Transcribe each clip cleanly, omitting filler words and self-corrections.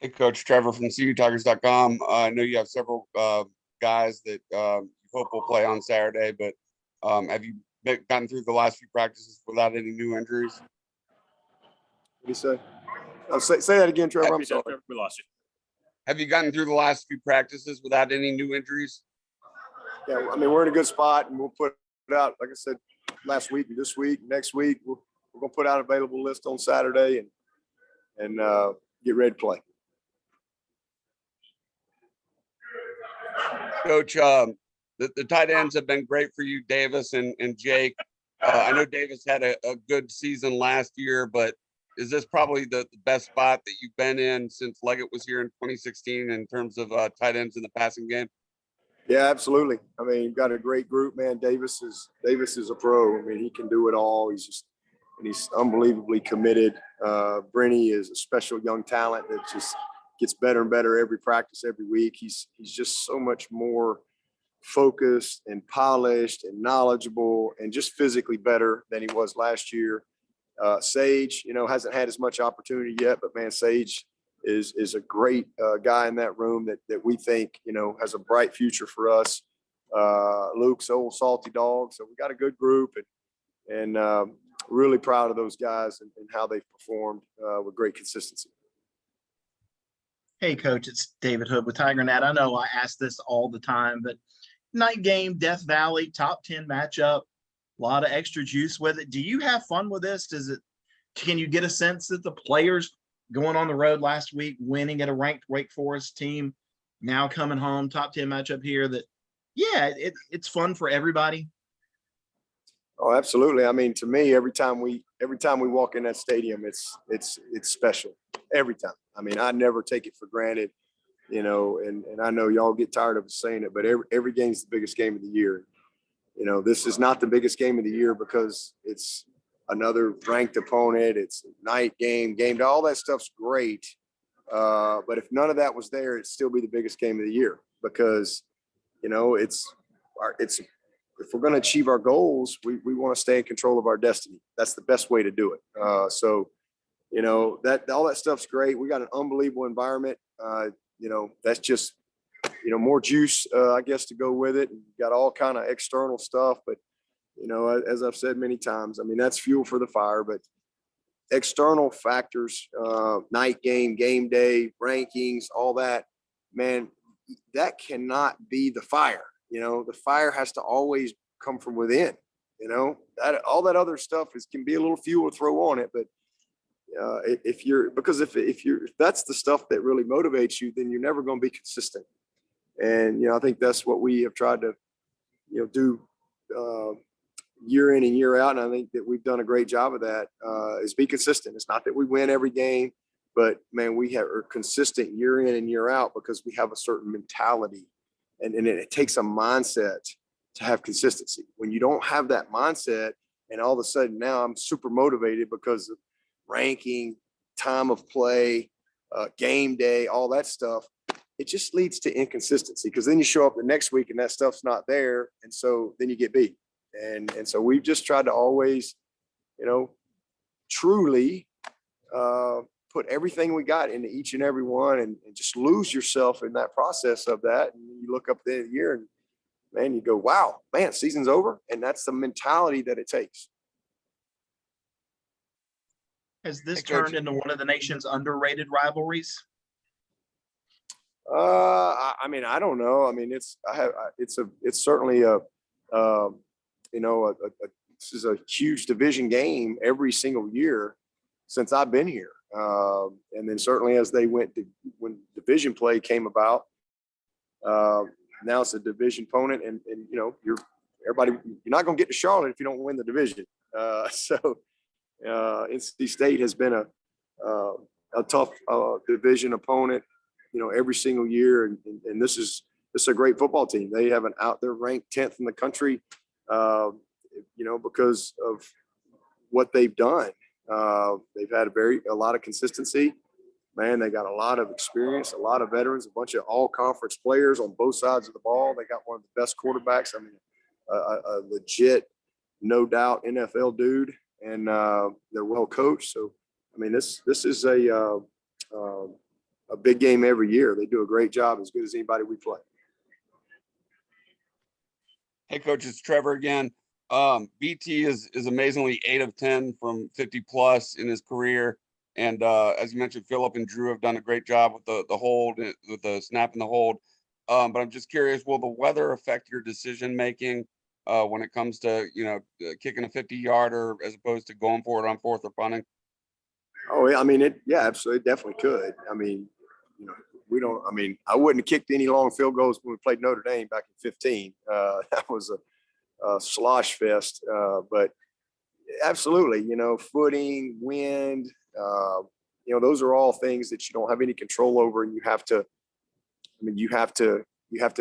Hey, Coach Trevor from CUTigers.com. I know you have several guys that you hope will play on Saturday, but have you gotten through the last few practices without any new injuries? What do you say? Say that again, Trevor. I'm sorry. We lost you. Have you gotten through the last few practices without any new injuries? Yeah, I mean, we're in a good spot, and we'll put it out, like I said, last week and this week, next week. We're going to put out an available list on Saturday and get ready to play. Coach, the tight ends have been great for you, Davis and Jake. I know Davis had a good season last year, but is this probably the best spot that you've been in since Leggett was here in 2016 in terms of tight ends in the passing game? Yeah, absolutely. I mean, you've got a great group, man. Davis is a pro. I mean, he can do it all. He's unbelievably committed. Brenny is a special young talent that just gets better and better every practice, every week. He's just so much more focused and polished and knowledgeable and just physically better than he was last year. Sage, hasn't had as much opportunity yet, but man, Sage is a great guy in that room that we think, has a bright future for us. Luke's old salty dog. So we got a good group and really proud of those guys and how they've performed with great consistency. Hey, Coach, it's David Hood with TigerNet. I know I ask this all the time, but night game, Death Valley, top 10 matchup, a lot of extra juice with it. Do you have fun with this? Can you get a sense that the players going on the road last week, winning at a ranked Wake Forest team, now coming home, top 10 matchup here, that, yeah, it's fun for everybody? Oh, absolutely. I mean, to me, every time we walk in that stadium, it's special every time. I mean, I never take it for granted, and I know y'all get tired of saying it, but every game's the biggest game of the year. This is not the biggest game of the year because it's another ranked opponent. It's night game, all that stuff's great. But if none of that was there, it'd still be the biggest game of the year because, if we're going to achieve our goals, we want to stay in control of our destiny. That's the best way to do it. That all that stuff's great. We got an unbelievable environment. That's just, more juice, I guess, to go with it. And got all kind of external stuff, but as I've said many times, I mean, that's fuel for the fire, but external factors, night game, game day, rankings, all that, man, that cannot be the fire. The fire has to always come from within, that all that other stuff can be a little fuel to throw on it. But if that's the stuff that really motivates you, then you're never going to be consistent. And, I think that's what we have tried to, do year in and year out. And I think that we've done a great job of that, is be consistent. It's not that we win every game, but man, are consistent year in and year out because we have a certain mentality and it takes a mindset to have consistency. When you don't have that mindset and all of a sudden now I'm super motivated because of ranking, time of play, game day, all that stuff, it just leads to inconsistency because then you show up the next week and that stuff's not there. And so then you get beat. And so we've just tried to always, truly put everything we got into each and every one and just lose yourself in that process of that. And you look up at the end of the year and man, you go, wow, man, season's over. And that's the mentality that it takes. Has this turned into one of the nation's underrated rivalries? I mean, I don't know. I mean, it's certainly this is a huge division game every single year since I've been here. And then certainly as when division play came about, now it's a division opponent and you're not going to get to Charlotte if you don't win the division. So NC State has been a tough division opponent, every single year. And this is a great football team. They have they're ranked 10th in the country, because of what they've done. They've had a lot of consistency, man. They got a lot of experience, a lot of veterans, a bunch of all conference players on both sides of the ball. They got one of the best quarterbacks. I mean, a legit, no doubt NFL dude, and they're well coached. So, I mean, this is a big game every year. They do a great job, as good as anybody we play. Hey, Coach, it's Trevor again. BT is amazingly 8 of 10 from 50 plus in his career. And as you mentioned, Phillip and Drew have done a great job with the hold, with the snap and the hold. But I'm just curious, will the weather affect your decision making when it comes to, kicking a 50-yarder as opposed to going for it on fourth or punting? Oh, yeah, I mean, absolutely, it definitely could. I mean, I wouldn't have kicked any long field goals when we played Notre Dame back in 15. That was a slosh fest, but absolutely, footing, wind, those are all things that you don't have any control over, and you have to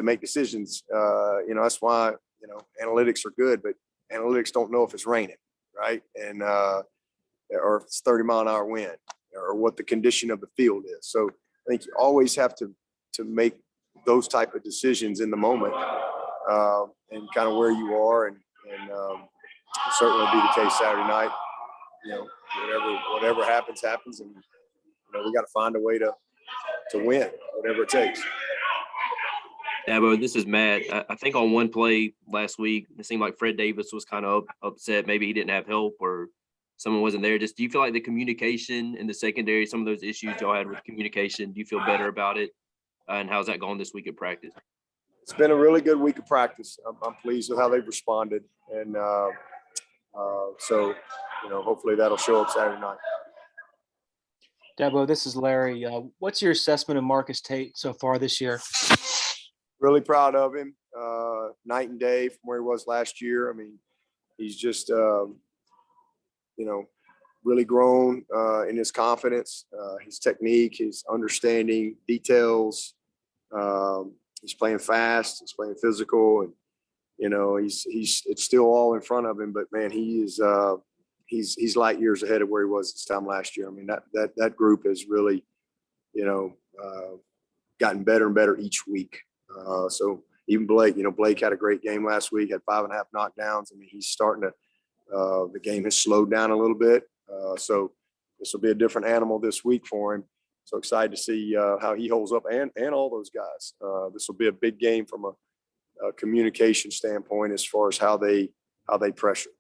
make decisions. That's why, analytics are good, but analytics don't know if it's raining, right? And, or if it's 30-mile-an-hour wind, or what the condition of the field is. So I think you always have to make those type of decisions in the moment, and kind of where you are, and certainly be the case Saturday night. Whatever happens, and we got to find a way to win, whatever it takes. Dabo, this is Matt. I think on one play last week, it seemed like Fred Davis was kind of upset. Maybe he didn't have help or someone wasn't there. Just, do you feel like the communication in the secondary, some of those issues y'all had with communication, do you feel better about it? And how's that going this week at practice? It's been a really good week of practice. I'm pleased with how they've responded. And so, hopefully that'll show up Saturday night. Dabo, this is Larry. What's your assessment of Marcus Tate so far this year? Really proud of him. Night and day from where he was last year. I mean, he's just, really grown in his confidence, his technique, his understanding, details. He's playing fast. He's playing physical, and it's still all in front of him. But man, he is he's light years ahead of where he was this time last year. I mean, that group has really, gotten better and better each week. So even Blake, Blake had a great game last week, had 5.5 knockdowns. I mean, he's starting to, the game has slowed down a little bit. So this will be a different animal this week for him. So excited to see how he holds up, and all those guys. This will be a big game from a communication standpoint as far as how they pressure.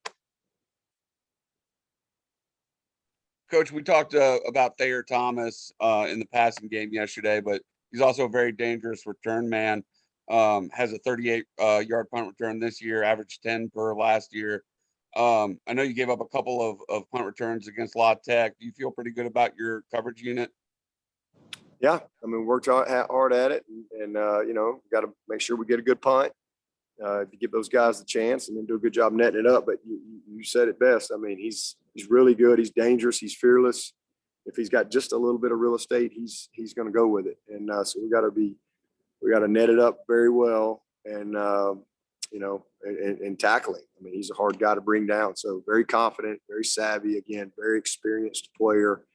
Coach, we talked about Thayer Thomas in the passing game yesterday, but he's also a very dangerous return man. Has a 38-yard punt return this year, averaged 10 per last year. I know you gave up a couple of punt returns against La Tech. Do you feel pretty good about your coverage unit? Yeah, I mean, worked hard at it, and got to make sure we get a good punt to give those guys the chance, and then do a good job netting it up. But you said it best. I mean, he's really good. He's dangerous. He's fearless. If he's got just a little bit of real estate, he's going to go with it. And so we got to net it up very well, and and tackling. I mean, he's a hard guy to bring down. So very confident, very savvy, again, very experienced player.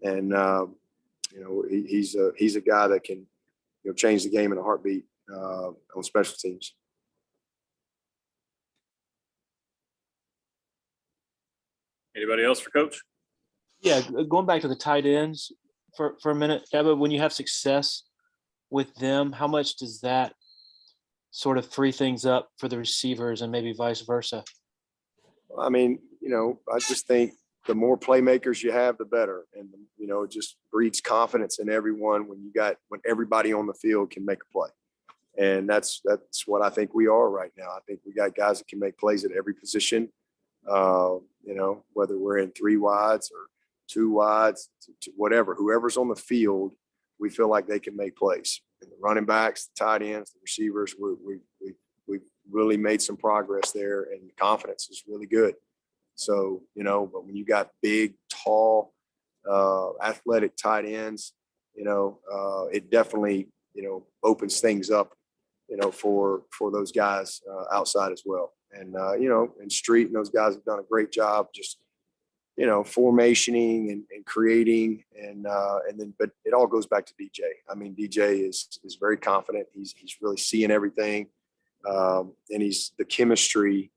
And, he's a guy that can, change the game in a heartbeat on special teams. Anybody else for Coach? Yeah, going back to the tight ends for a minute, Dabo, when you have success with them, how much does that sort of free things up for the receivers, and maybe vice versa? I mean, I just think the more playmakers you have, the better. And, it just breeds confidence in everyone when everybody on the field can make a play. And that's what I think we are right now. I think we got guys that can make plays at every position, whether we're in 3 wides or 2 wides, to whatever, whoever's on the field, we feel like they can make plays. And the running backs, the tight ends, the receivers, we've really made some progress there, and the confidence is really good. So, but when you got big, tall, athletic tight ends, it definitely, opens things up, for those guys outside as well. And, and Street and those guys have done a great job just, formationing and creating, and then, but it all goes back to DJ. I mean, DJ is very confident. He's really seeing everything. And the chemistry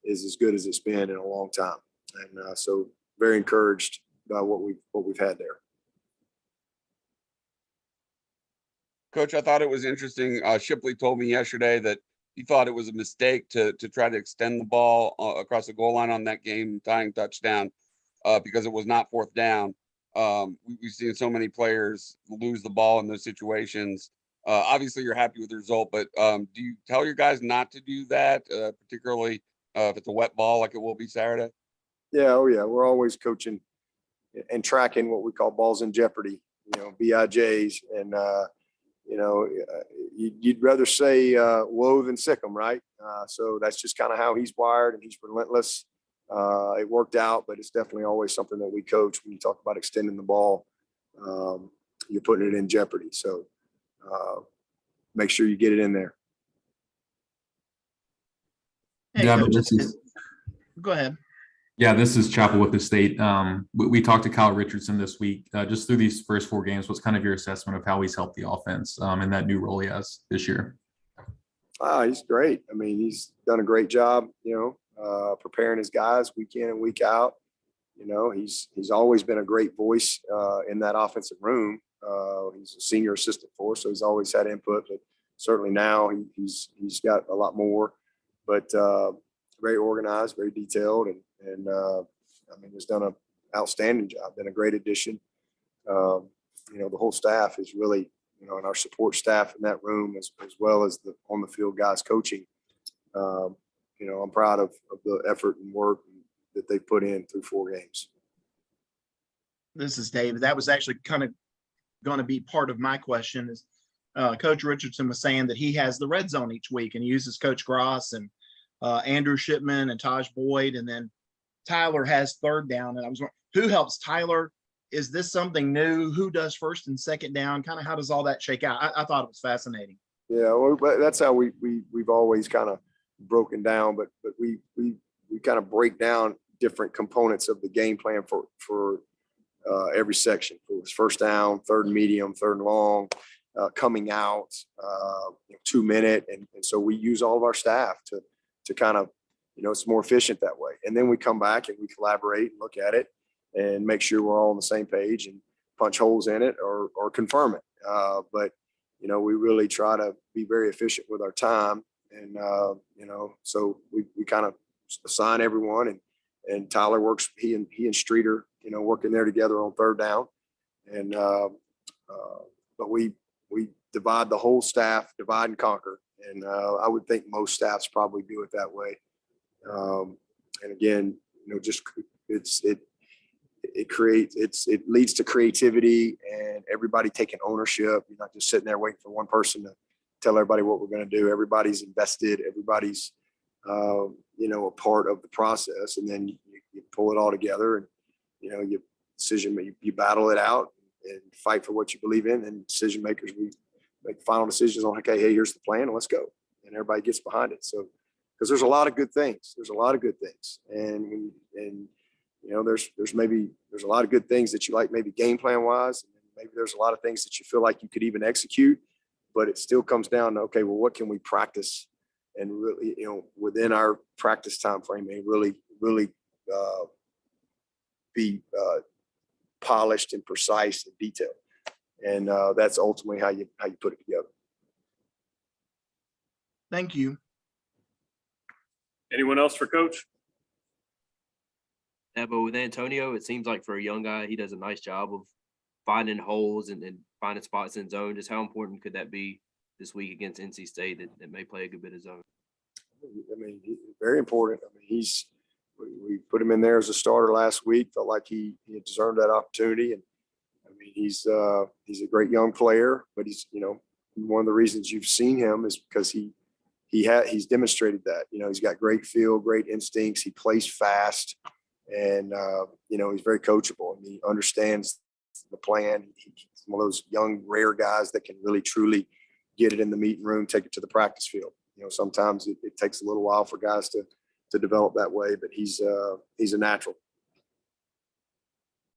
is as good as it's been in a long time. And so very encouraged by what we've had there. Coach, I thought it was interesting. Shipley told me yesterday that he thought it was a mistake to try to extend the ball across the goal line on that game tying touchdown because it was not fourth down. We've seen so many players lose the ball in those situations. Obviously, you're happy with the result, but do you tell your guys not to do that, particularly if it's a wet ball like it will be Saturday? Yeah, oh yeah, we're always coaching and tracking what we call balls in jeopardy, BIJs, and you'd rather say woe than sick 'em, right? So that's just kind of how he's wired, and he's relentless. It worked out, but it's definitely always something that we coach when you talk about extending the ball. You're putting it in jeopardy, so make sure you get it in there. Hey, Yeah, Coach, but this is, go ahead. yeah, this is Chapel with the State. We talked to Kyle Richardson this week. Just through these first 4 games, what's kind of your assessment of how he's helped the offense in that new role he has this year? He's great. I mean, he's done a great job, preparing his guys week in and week out. He's always been a great voice in that offensive room. He's a senior assistant for us, so he's always had input, but certainly now he's got a lot more. But very organized, very detailed, and has done an outstanding job. Been a great addition. The whole staff is really, and our support staff in that room as well as the on the field guys coaching. I'm proud of the effort and work that they put in through 4 games. This is David. That was actually kind of going to be part of my question. Is Coach Richardson was saying that he has the red zone each week and he uses Coach Gross and Andrew Shipman and Taj Boyd, and then Tyler has third down. And I was wondering, who helps Tyler? Is this something new? Who does first and second down? Kind of how does all that shake out? I thought it was fascinating. Yeah, well, but that's how we've always kind of broken down, but we kind of break down different components of the game plan for every section. For first down, third and medium, third and long, coming out, 2 minute, and so we use all of our staff to kind of, it's more efficient that way. And then we come back and we collaborate and look at it and make sure we're all on the same page and punch holes in it or confirm it. But we really try to be very efficient with our time, and so we kind of assign everyone, and Tyler works. He and Streeter, working there together on third down, and but we divide the whole staff, divide and conquer, and I would think most staffs probably do it that way. And again, just it leads to creativity and everybody taking ownership. You're not just sitting there waiting for one person to tell everybody what we're going to do. Everybody's invested. Everybody's, a part of the process. And then you pull it all together, and, you battle it out and fight for what you believe in. And decision makers, we make final decisions on, okay, hey, here's the plan, and let's go. And everybody gets behind it. So, because there's a lot of good things. And there's a lot of good things that you like, maybe game plan wise, and maybe there's a lot of things that you feel like you could even execute, but it still comes down to, okay, well, what can we practice and really, within our practice time frame, and really be polished and precise and detailed. And that's ultimately how you put it together. Thank you. Anyone else for Coach? Yeah, but with Antonio, it seems like for a young guy, he does a nice job of finding holes and finding spots in zone. Just how important could that be this week against NC State that may play a good bit of zone? Very important. We put him in there as a starter last week. Felt like he deserved that opportunity, and he's a great young player. But he's one of the reasons you've seen him is because he's demonstrated that. He's got great feel, great instincts. He plays fast, and he's very coachable, and he understands the plan. He's one of those young, rare guys that can really, truly get it in the meeting room, take it to the practice field. Sometimes it takes a little while for guys to develop that way, but he's a natural.